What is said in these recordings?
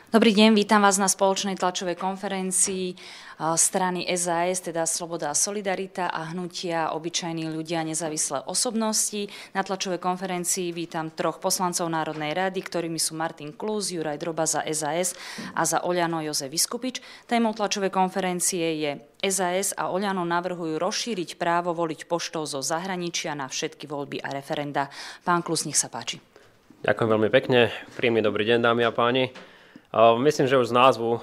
Dobrý deň, vítam vás na spoločnej tlačovej konferencii strany SAS, teda Sloboda a Solidarita a hnutia Obyčajní ľudia nezávislé osobnosti. Na tlačovej konferencii vítam troch poslancov Národnej rady, ktorými sú Martin Klus, Juraj Droba za SAS a za Oľano Jozef Viskupič. Témou tlačovej konferencie je SAS a Oľano navrhujú rozšíriť právo voliť poštou zo zahraničia na všetky voľby a referenda. Pán Klus, nech sa páči. Ďakujem veľmi pekne. Príjemný dobrý deň, dámy a páni. Myslím, že už z názvu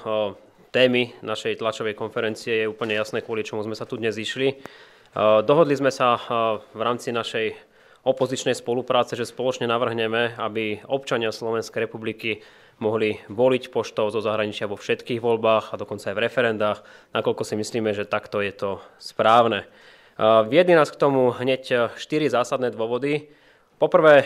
témy našej tlačovej konferencie je úplne jasné, kvôli čomu sme sa tu dnes zišli. Dohodli sme sa v rámci našej opozičnej spolupráce, že spoločne navrhneme, aby občania Slovenskej republiky mohli voliť poštou zo zahraničia vo všetkých voľbách a dokonca aj v referendách, nakoľko si myslíme, že takto je to správne. Viedli nás k tomu hneď 4 zásadné dôvody. Poprvé,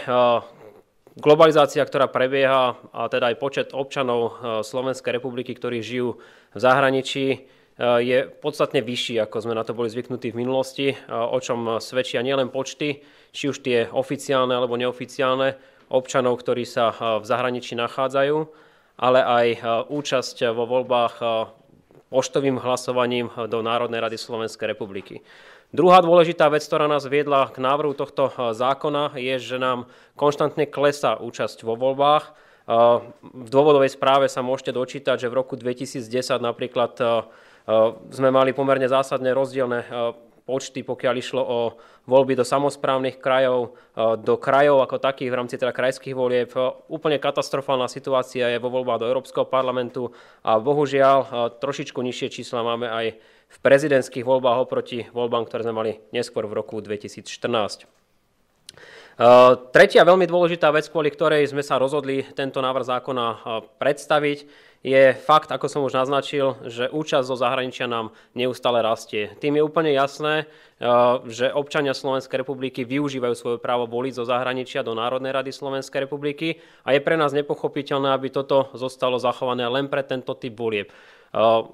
globalizácia, ktorá prebieha, a teda aj počet občanov Slovenskej republiky, ktorí žijú v zahraničí, je podstatne vyšší, ako sme na to boli zvyknutí v minulosti, o čom svedčia nielen počty, či už tie oficiálne alebo neoficiálne občanov, ktorí sa v zahraničí nachádzajú, ale aj účasť vo voľbách poštovým hlasovaním do Národnej rady Slovenskej republiky. Druhá dôležitá vec, ktorá nás viedla k návrhu tohto zákona, je, že nám konštantne klesá účasť vo voľbách. V dôvodovej správe sa môžete dočítať, že v roku 2010 napríklad sme mali pomerne zásadne rozdielne počty, pokiaľ išlo o voľby do samosprávnych krajov, do krajov ako takých v rámci teda krajských volieb. Úplne katastrofálna situácia je vo voľbách do Európskeho parlamentu a bohužiaľ trošičku nižšie čísla máme aj v prezidentských voľbách oproti voľbám, ktoré sme mali neskôr v roku 2014. Tretia veľmi dôležitá vec, kvôli ktorej sme sa rozhodli tento návrh zákona predstaviť, je fakt, ako som už naznačil, že účasť zo zahraničia nám neustále rastie. Tým je úplne jasné, že občania Slovenskej republiky využívajú svoje právo voliť zo zahraničia do Národnej rady Slovenskej republiky a je pre nás nepochopiteľné, aby toto zostalo zachované len pre tento typ volieb.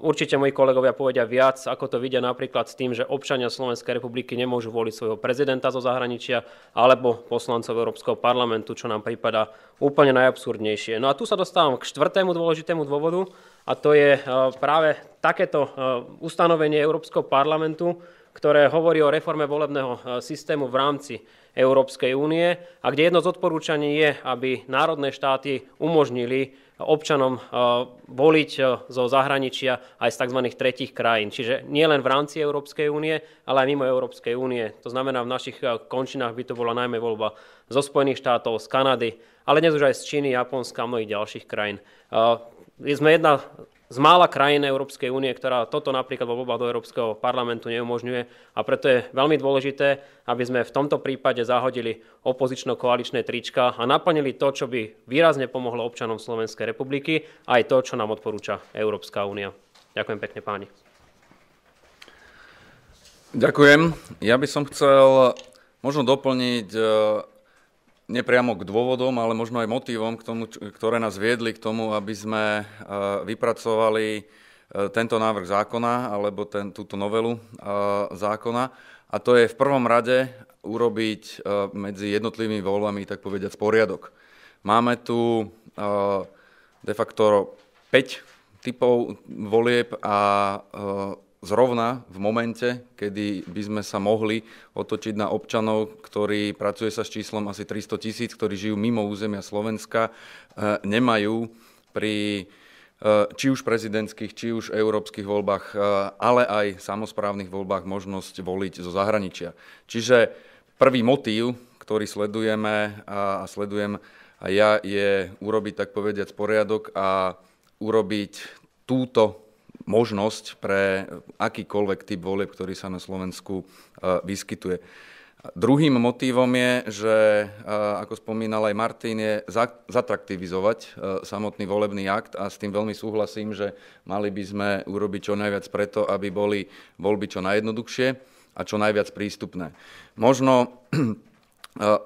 Určite moji kolegovia povedia viac, ako to vidia napríklad s tým, že občania Slovenskej republiky nemôžu voliť svojho prezidenta zo zahraničia alebo poslancov Európskeho parlamentu, čo nám prípada úplne najabsurdnejšie. No a tu sa dostávam k štvrtému dôležitému dôvodu a to je práve takéto ustanovenie Európskeho parlamentu, ktoré hovorí o reforme volebného systému v rámci Európskej únie a kde jedno z odporúčaní je, aby národné štáty umožnili občanom voliť zo zahraničia aj z tzv. Tretích krajín. Čiže nie len v rámci Európskej únie, ale aj mimo Európskej únie. To znamená, v našich končinách by to bola najmä voľba zo Spojených štátov, z Kanady, ale dnes už aj z Číny, Japonska a mnohých ďalších krajín. Sme jedna z mála krajín Európskej únie, ktorá toto napríklad vo voľbách do Európskeho parlamentu neumožňuje a preto je veľmi dôležité, aby sme v tomto prípade zahodili opozično-koaličné trička a naplnili to, čo by výrazne pomohlo občanom Slovenskej republiky, aj to, čo nám odporúča Európska únia. Ďakujem pekne, páni. Ďakujem. Ja by som chcel možno doplniť nepriamo k dôvodom, ale možno aj motivom, k tomu, ktoré nás viedli k tomu, aby sme vypracovali tento návrh zákona alebo túto novelu zákona. A to je v prvom rade urobiť medzi jednotlivými voľbami, tak povediať, poriadok. Máme tu de facto 5 typov volieb a zrovna v momente, kedy by sme sa mohli otočiť na občanov, ktorí pracuje sa s číslom asi 300 000, ktorí žijú mimo územia Slovenska, nemajú pri či už prezidentských, či už európskych voľbách, ale aj samosprávnych voľbách možnosť voliť zo zahraničia. Čiže prvý motív, ktorý sledujeme a sledujem aj ja, je urobiť, tak povediac, poriadok a urobiť túto možnosť pre akýkoľvek typ volieb, ktorý sa na Slovensku vyskytuje. Druhým motívom je, že, ako spomínal aj Martin, je zatraktivizovať samotný volebný akt a s tým veľmi súhlasím, že mali by sme urobiť čo najviac preto, aby boli voľby čo najjednoduchšie a čo najviac prístupné. Možno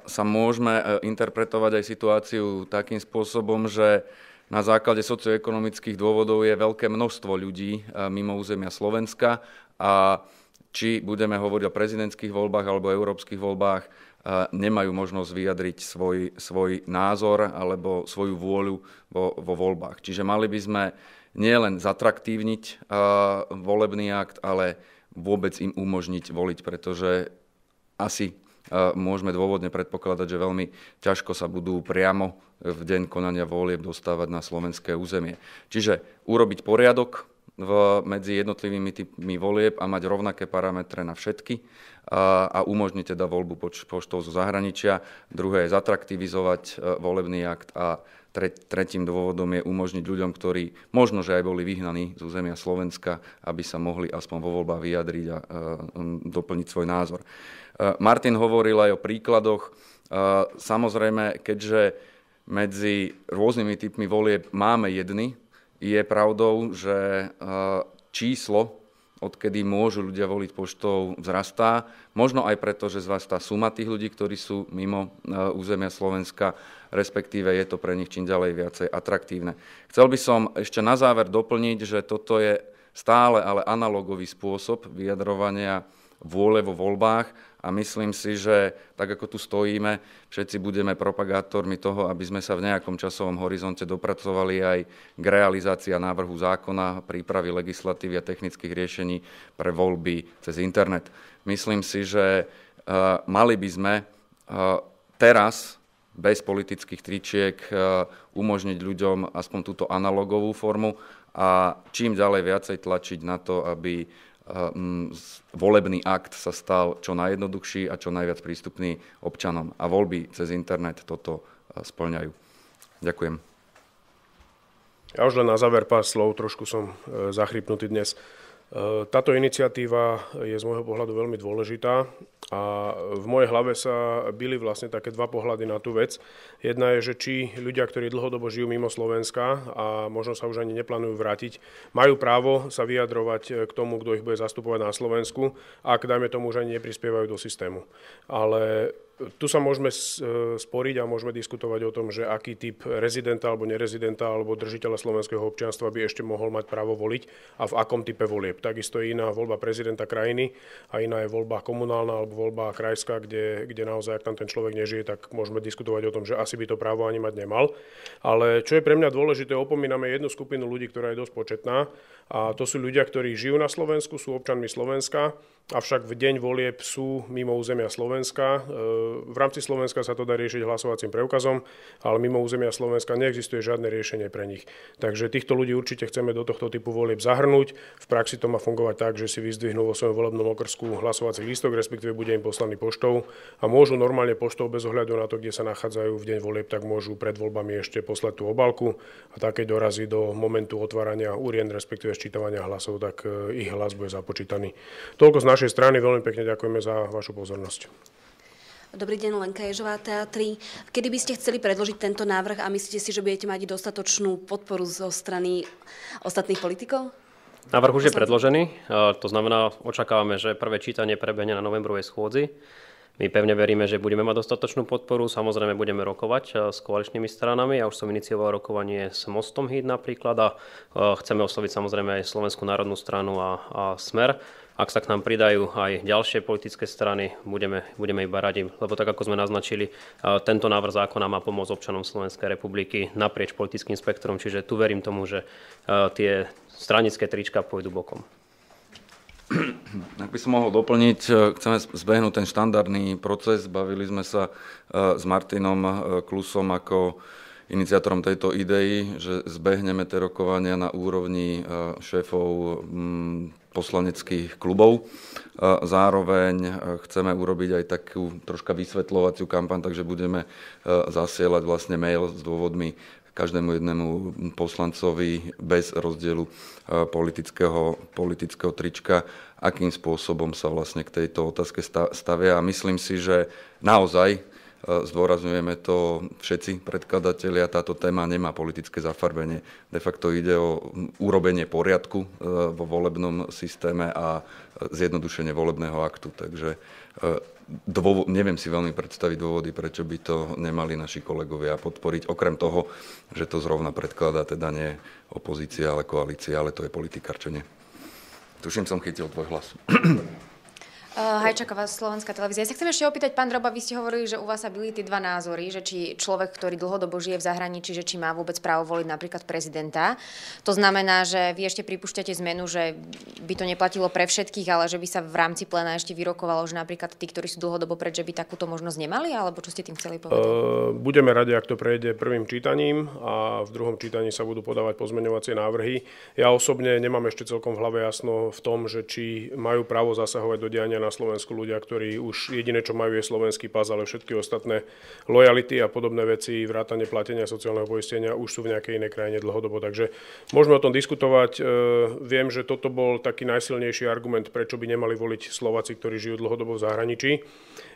sa môžeme interpretovať aj situáciu takým spôsobom, že na základe socioekonomických dôvodov je veľké množstvo ľudí mimo územia Slovenska a či budeme hovoriť o prezidentských voľbách alebo európskych voľbách, nemajú možnosť vyjadriť svoj názor alebo svoju vôľu vo voľbách. Čiže mali by sme nielen zatraktívniť volebný akt, ale vôbec im umožniť voliť, pretože asi môžeme dôvodne predpokladať, že veľmi ťažko sa budú priamo v deň konania volieb dostávať na slovenské územie. Čiže urobiť poriadok medzi jednotlivými typmi volieb a mať rovnaké parametre na všetky a umožniť teda voľbu poštou zo zahraničia. Druhé je zatraktivizovať volebný akt a tretím dôvodom je umožniť ľuďom, ktorí možno, že aj boli vyhnaní z územia Slovenska, aby sa mohli aspoň vo voľbách vyjadriť a doplniť svoj názor. Martin hovoril aj o príkladoch. Samozrejme, keďže medzi rôznymi typmi volieb máme jedny, je pravdou, že číslo, odkedy môžu ľudia voliť poštou, vzrastá. Možno aj preto, že vzrastá suma tých ľudí, ktorí sú mimo územia Slovenska, respektíve je to pre nich čím ďalej viacej atraktívne. Chcel by som ešte na záver doplniť, že toto je stále ale analogový spôsob vyjadrovania vôle vo voľbách a myslím si, že tak ako tu stojíme, všetci budeme propagátormi toho, aby sme sa v nejakom časovom horizonte dopracovali aj k realizácii návrhu zákona, prípravy legislatívy a technických riešení pre voľby cez internet. Myslím si, že mali by sme teraz bez politických tričiek umožniť ľuďom aspoň túto analogovú formu a čím ďalej viacej tlačiť na to, aby volebný akt sa stal čo najjednoduchší a čo najviac prístupný občanom. A voľby cez internet toto spĺňajú. Ďakujem. Ja už len na záver pár slov, trošku som zachrypnutý dnes. Táto iniciatíva je z môjho pohľadu veľmi dôležitá a v mojej hlave sa byli vlastne také dva pohľady na tú vec. Jedna je, že či ľudia, ktorí dlhodobo žijú mimo Slovenska a možno sa už ani neplánujú vrátiť, majú právo sa vyjadrovať k tomu, kto ich bude zastupovať na Slovensku, ak dajme tomu už ani neprispievajú do systému. Ale tu sa môžeme sporiť a môžeme diskutovať o tom, že aký typ rezidenta alebo nerezidenta alebo držiteľa slovenského občianstva by ešte mohol mať právo voliť a v akom type volieb. Takisto je iná voľba prezidenta krajiny a iná je voľba komunálna alebo voľba krajská, kde naozaj, ak tam ten človek nežije, tak môžeme diskutovať o tom, že asi by to právo ani mať nemal. Ale čo je pre mňa dôležité, opomíname jednu skupinu ľudí, ktorá je dosť početná a to sú ľudia, ktorí žijú na Slovensku, sú občanmi Slovenska, avšak v deň volieb sú mimo územia Slovenska. V rámci Slovenska sa to dá riešiť hlasovacím preukazom, ale mimo územia Slovenska neexistuje žiadne riešenie pre nich. Takže týchto ľudí určite chceme do tohto typu volieb zahrnúť. V praxi to má fungovať tak, že si vyzdvihnú vo svojom volebnom okrsku hlasovací lístok, respektíve bude im poslaný poštou a môžu normálne poštou bez ohľadu na to, kde sa nachádzajú v deň volieb, tak môžu pred voľbami ešte poslať tú obálku a tak keď dorazí do momentu otvárania urien, respektíve sčítavania hlasov, tak ich hlas bude započítaný. Toľko z našej strany, veľmi pekne ďakujeme za vašu pozornosť. Dobrý deň, Lenka Ježová, Teatry. Kedy by ste chceli predložiť tento návrh a myslíte si, že budete mať dostatočnú podporu zo strany ostatných politikov? Návrh už je predložený, to znamená, očakávame, že prvé čítanie prebehne na novembrovej schôdzi. My pevne veríme, že budeme mať dostatočnú podporu, samozrejme budeme rokovať s koaličnými stranami. Ja už som inicioval rokovanie s Mostom Híd napríklad a chceme osloviť samozrejme aj Slovenskú národnú stranu a Smer. Ak sa k nám pridajú aj ďalšie politické strany, budeme iba radi, lebo tak ako sme naznačili, tento návrh zákona má pomôcť občanom Slovenskej republiky naprieč politickým spektrom, čiže tu verím tomu, že tie stranické trička pôjdu bokom. Ak by som mohol doplniť, chceme zbehnúť ten štandardný proces. Bavili sme sa s Martinom Klusom ako iniciátorom tejto idei, že zbehneme tie rokovania na úrovni šéfov poslaneckých klubov. Zároveň chceme urobiť aj takú troška vysvetľovaciu kampaň, takže budeme zasielať vlastne mail s dôvodmi každému jednému poslancovi bez rozdielu politického trička, akým spôsobom sa vlastne k tejto otázke stavia. A myslím si, že naozaj zdôrazňujeme to všetci predkladatelia, táto téma nemá politické zafarbenie. De facto ide o urobenie poriadku vo volebnom systéme a zjednodušenie volebného aktu. Takže neviem si veľmi predstaviť dôvody, prečo by to nemali naši kolegovia podporiť. Okrem toho, že to zrovna predkladá teda nie opozícia, ale koalícia, ale to je politikárčenie. Tuším, som chytil tvoj hlas. Hajčaková, Slovenská televízia. Ja sa chcem ešte opýtať, pán Droba, vy ste hovorili, že u vás sa byli tie dva názory, že či človek, ktorý dlhodobo žije v zahraničí, že či má vôbec právo voliť napríklad prezidenta. To znamená, že vy ešte pripúšťate zmenu, že by to neplatilo pre všetkých, ale že by sa v rámci pléna ešte vyrokovalo, že napríklad tí, ktorí sú dlhodobo preč, že by takúto možnosť nemali, alebo čo ste tým chceli povedať? Budeme radi, ak to prejde prvým čítaním a v druhom čítaní sa budú podávať pozmeňovacie návrhy. Ja osobne nemám ešte celkom v hlave jasno v tom, že či majú právo zasahovať do diania na Slovensku ľudia, ktorí už jediné, čo majú, je slovenský pas, ale všetky ostatné lojality a podobné veci, vrátane platenia sociálneho poistenia už sú v nejakej inej krajine dlhodobo. Takže môžeme o tom diskutovať. Viem, že toto bol taký najsilnejší argument, prečo by nemali voliť Slováci, ktorí žijú dlhodobo v zahraničí.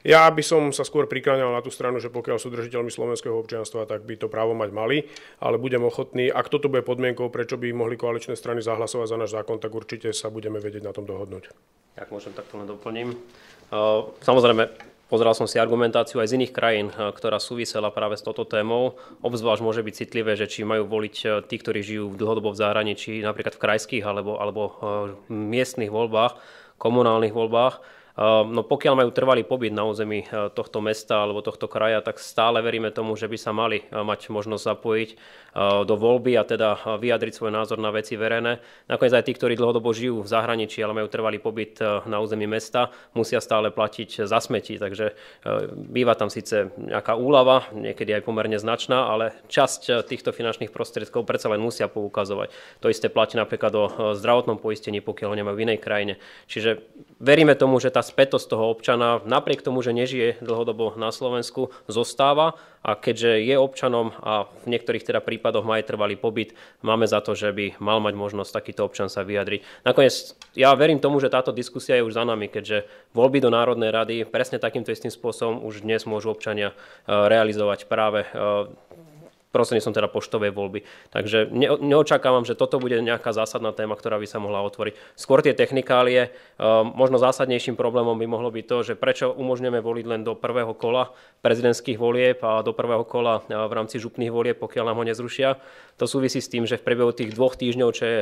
Ja by som sa skôr prikláňal na tú stranu, že pokiaľ sú držiteľmi slovenského občianstva, tak by to právo mať mali, ale budem ochotný, ak toto bude podmienkou, prečo by mohli koaličné strany zahlasovať za náš zákon, tak určite sa budeme vedieť na tom dohodnúť. Ak môžem, tak to len doplním. Samozrejme, pozeral som si argumentáciu aj z iných krajín, ktorá súvisela práve s touto témou. Obzvlášť môže byť citlivé, že či majú voliť tí, ktorí žijú dlhodobo v zahraničí, napríklad v krajských alebo miestnych voľbách, komunálnych voľbách. No pokiaľ majú trvalý pobyt na území tohto mesta alebo tohto kraja, tak stále veríme tomu, že by sa mali mať možnosť zapojiť do voľby a teda vyjadriť svoj názor na veci verejné. Nakoniec aj tí, ktorí dlhodobo žijú v zahraničí, ale majú trvalý pobyt na území mesta, musia stále platiť za smeti. Takže býva tam síce nejaká úľava, niekedy aj pomerne značná, ale časť týchto finančných prostriedkov predsa len musia poukazovať. To isté platí napríklad o zdravotnom poistení, pokiaľ ho nemajú v inej krajine. Čiže veríme tomu, že tá spätosť toho občana, napriek tomu, že nežije dlhodobo na Slovensku, zostáva a keďže je občanom a v niektorých teda prípadoch má aj trvalý pobyt, máme za to, že by mal mať možnosť takýto občan sa vyjadriť. Nakoniec ja verím tomu, že táto diskusia je už za nami, keďže voľby do Národnej rady presne takýmto istým spôsobom už dnes môžu občania realizovať práve prostredníctvom teda poštovej voľby. Takže neočakávam, že toto bude nejaká zásadná téma, ktorá by sa mohla otvoriť. Skôr tie technikálie, možno zásadnejším problémom by mohlo byť to, že prečo umožňujeme voliť len do prvého kola prezidentských volieb a do prvého kola v rámci župných volieb, pokiaľ nám ho nezrušia. To súvisí s tým, že v priebehu tých 2 týždňov, čo je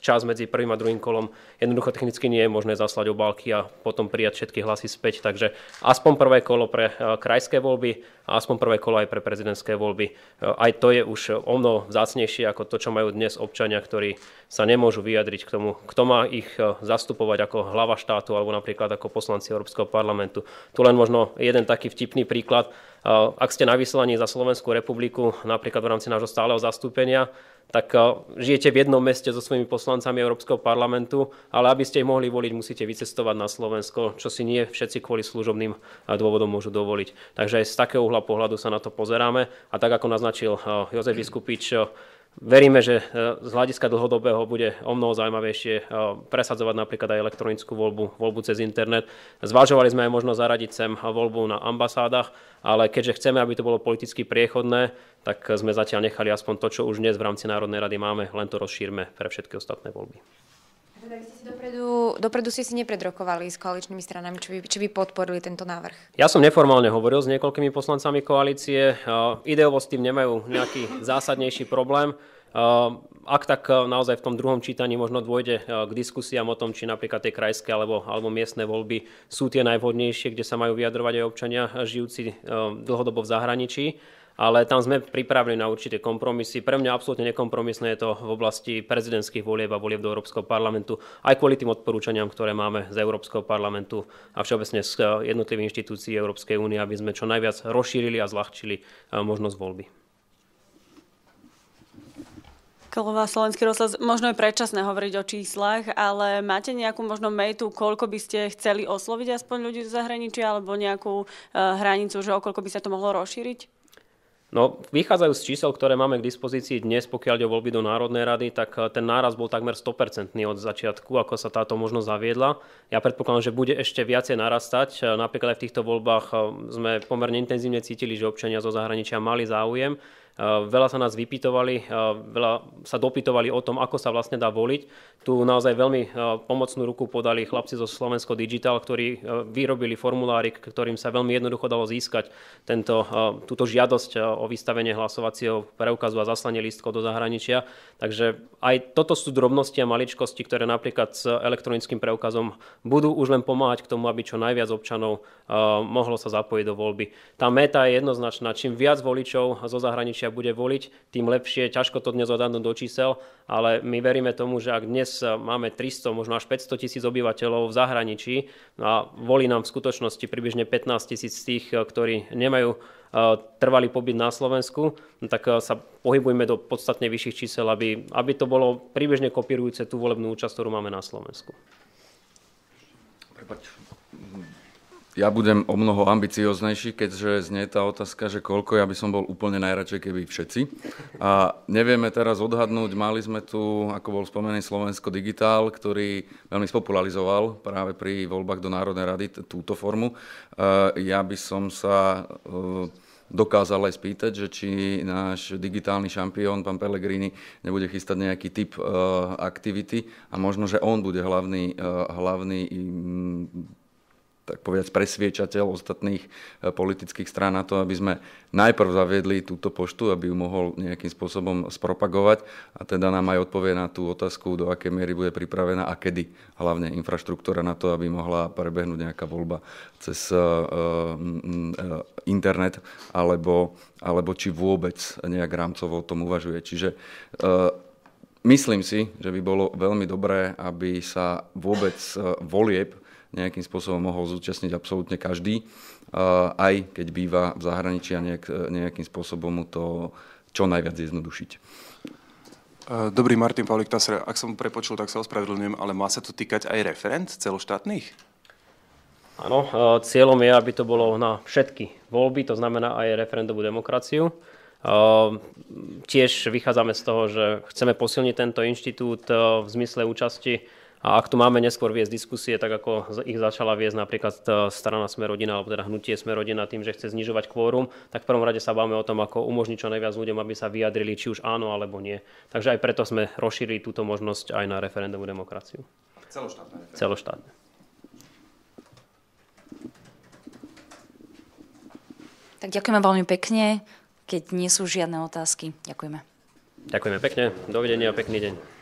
čas medzi prvým a druhým kolom, jednoducho technicky nie je možné zaslať obálky a potom prijať všetky hlasy späť. Takže aspoň prvé kolo pre krajské voľby a aspoň prvé kolo aj pre prezidentské voľby. Aj to je už omnoho vzácnejšie ako to, čo majú dnes občania, ktorí sa nemôžu vyjadriť k tomu, kto má ich zastupovať ako hlava štátu alebo napríklad ako poslanci Európskeho parlamentu. Tu len možno jeden taký vtipný príklad. Ak ste na vyslaní za Slovenskú republiku, napríklad v rámci nášho stáleho zastúpenia, tak žijete v jednom meste so svojimi poslancami Európskeho parlamentu, ale aby ste ich mohli voliť, musíte vycestovať na Slovensko, čo si nie všetci kvôli služobným dôvodom môžu dovoliť. Takže aj z takého uhla pohľadu sa na to pozeráme a tak ako naznačil Jozef Biskupič, veríme, že z hľadiska dlhodobého bude omnoho zaujímavejšie presadzovať napríklad aj elektronickú voľbu cez internet. Zvažovali sme aj možnosť zaradiť sem voľbu na ambasádach, ale keďže chceme, aby to bolo politicky priechodné, tak sme zatiaľ nechali aspoň to, čo už dnes v rámci Národnej rady máme, len to rozšírme pre všetky ostatné voľby. Teda vy ste si dopredu ste si nepredrokovali s koaličnými stranami, či by podporili tento návrh? Ja som neformálne hovoril s niekoľkými poslancami koalície. Ideovo s tým nemajú nejaký zásadnejší problém. Ak tak naozaj v tom druhom čítaní možno dôjde k diskusiám o tom, či napríklad tie krajské alebo miestne voľby sú tie najvhodnejšie, kde sa majú vyjadrovať aj občania žijúci dlhodobo v zahraničí. Ale tam sme pripravili na určité kompromisy. Pre mňa absolútne nekompromisné je to v oblasti prezidentských volieb a volieb do Európskeho parlamentu, aj kvôli tým odporúčaniam, ktoré máme z Európskeho parlamentu a všeobecne z jednotlivých inštitúcií Európskej únie, aby sme čo najviac rozšírili a zľahčili možnosť voľby. Kolová, Slovenský rozhlas, možno je predčasné hovoriť o číslach, ale máte nejakú možno mejtu, koľko by ste chceli osloviť aspoň ľudí zo zahraničia, alebo nejakú hranicu, že o koľko by sa to mohlo rozšíriť? No, vychádzajú z čísel, ktoré máme k dispozícii dnes, pokiaľ ide o voľby do Národnej rady, tak ten náraz bol takmer 100% od začiatku, ako sa táto možnosť zaviedla. Ja predpokladám, že bude ešte viacej narastať. Napríklad aj v týchto voľbách sme pomerne intenzívne cítili, že občania zo zahraničia mali záujem. Veľa sa nás vypytovali, veľa sa dopytovali o tom, ako sa vlastne dá voliť. Tu naozaj veľmi pomocnú ruku podali chlapci zo Slovensko Digital, ktorí vyrobili formulárik, ktorým sa veľmi jednoducho dalo získať túto žiadosť o vystavenie hlasovacieho preukazu a zaslanie lístkov do zahraničia. Takže aj toto sú drobnosti a maličkosti, ktoré napríklad s elektronickým preukazom budú už len pomáhať k tomu, aby čo najviac občanov mohlo sa zapojiť do voľby. Tá meta je jednoznačná. Čím viac voličov zo zahraničia bude voliť, tým lepšie. Ťažko to dnes odhadnúť do čísel, ale my veríme tomu, že ak dnes máme 300, možno až 500 tisíc obyvateľov v zahraničí a volí nám v skutočnosti približne 15 tisíc z tých, ktorí nemajú trvalý pobyt na Slovensku, tak sa pohybujeme do podstatne vyšších čísel, aby to bolo približne kopírujúce tú volebnú účasť, ktorú máme na Slovensku. Ja budem o mnoho ambicioznejší, keďže znie tá otázka, že koľko, ja by som bol úplne najradšej, keby všetci. A nevieme teraz odhadnúť, mali sme tu, ako bol spomený Slovensko Digitál, ktorý veľmi spopularizoval práve pri voľbách do Národnej rady túto formu. Ja by som sa dokázal aj spýtať, že či náš digitálny šampión, pán Pellegrini, nebude chystať nejaký typ aktivity a možno, že on bude hlavný tak povedať presviečateľ ostatných politických strán na to, aby sme najprv zaviedli túto poštu, aby ju mohol nejakým spôsobom spropagovať a teda nám aj odpovie na tú otázku, do akej miery bude pripravená a kedy hlavne infraštruktúra na to, aby mohla prebehnúť nejaká voľba cez internet alebo či vôbec nejak rámcovo o tom uvažuje. Čiže myslím si, že by bolo veľmi dobré, aby sa vôbec volieb nejakým spôsobom mohol zúčastniť absolútne každý, aj keď býva v zahraničí a nejakým spôsobom mu to čo najviac zjednodušiť. Dobrý, Martin Pavlík Taser. Ak som prepočul, tak sa ospravedlňujem, ale má sa to týkať aj referend celoštátnych? Áno, cieľom je, aby to bolo na všetky voľby, to znamená aj referendovú demokraciu. Tiež vychádzame z toho, že chceme posilniť tento inštitút v zmysle účasti. A ak tu máme neskôr viesť diskusie, tak ako ich začala viesť napríklad strana Sme rodina, alebo teda hnutie Sme rodina tým, že chce znižovať kvórum, tak v prvom rade sa bavíme o tom, ako umožniť čo najviac ľuďom, aby sa vyjadrili, či už áno alebo nie. Takže aj preto sme rozšírili túto možnosť aj na referendovú demokraciu. Celoštátne. Celoštátne. Tak ďakujeme veľmi pekne. Keď nie sú žiadne otázky, ďakujeme. Ďakujeme pekne. Dovidenia a pekný deň.